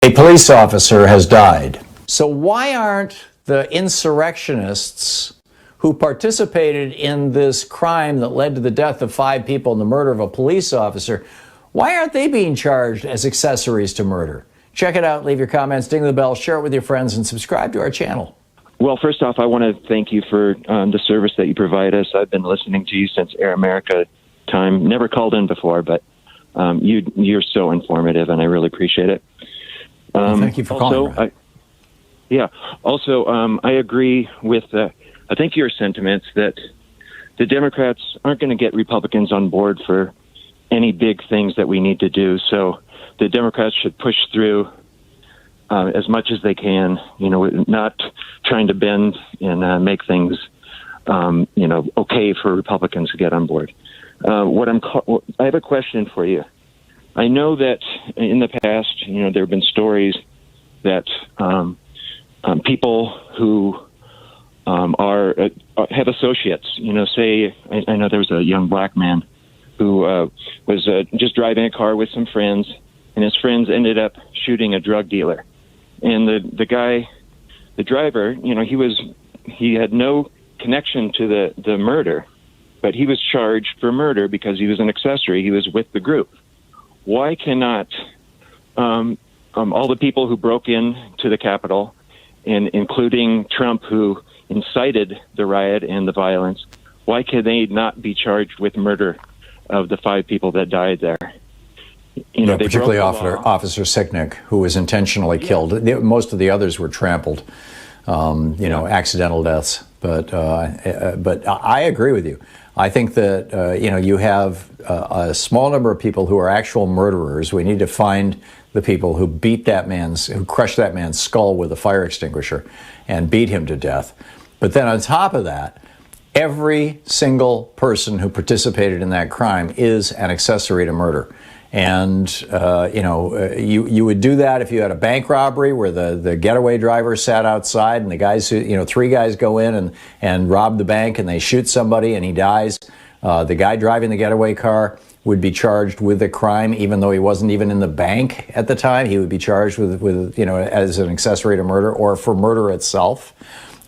A police officer has died. So why aren't the insurrectionists who participated in this crime that led to the death of 5 people and the murder of a police officer, why aren't they being charged as accessories to murder? Check it out, leave your comments, ding the bell, share it with your friends, and subscribe to our channel. Well, first off, I want to thank you for the service that you provide us. I've been listening to you since Air America time. Never called in before, but you're so informative, and I really appreciate it. Well, thank you for calling. I agree with, I think your sentiments that the Democrats aren't going to get Republicans on board for any big things that we need to do. So the Democrats should push through as much as they can, not trying to bend and make things, okay for Republicans to get on board. I have a question for you. I know that in the past, there have been stories that people who have associates, say, I know there was a young black man who was just driving a car with some friends, and his friends ended up shooting a drug dealer. And the driver, he had no connection to the murder, but he was charged for murder because he was an accessory. He was with the group. Why cannot all the people who broke in to the Capitol, and including Trump, who incited the riot and the violence, why can they not be charged with murder of the 5 people that died there? Particularly Officer Sicknick, who was intentionally killed. Most of the others were trampled, accidental deaths. But I agree with you. I think that, you have a small number of people who are actual murderers. We need to find the people who who crushed that man's skull with a fire extinguisher and beat him to death. But then on top of that, every single person who participated in that crime is an accessory to murder. And, you would do that if you had a bank robbery where the getaway driver sat outside and the guys 3 guys go in and rob the bank and they shoot somebody and he dies. The guy driving the getaway car would be charged with a crime even though he wasn't even in the bank at the time. He would be charged with as an accessory to murder or for murder itself.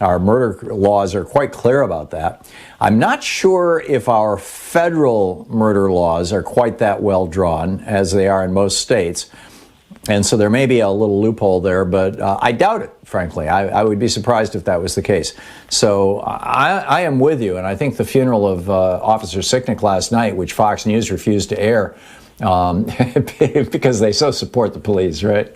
Our murder laws are quite clear about that. I'm not sure if our federal murder laws are quite that well drawn as they are in most states. And so there may be a little loophole there, but I doubt it, frankly. I would be surprised if that was the case. So I am with you, and I think the funeral of Officer Sicknick last night, which Fox News refused to air, because they so support the police, right?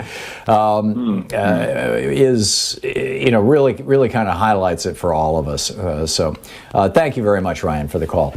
Is really kind of highlights it for all of us. So thank you very much, Ryan, for the call.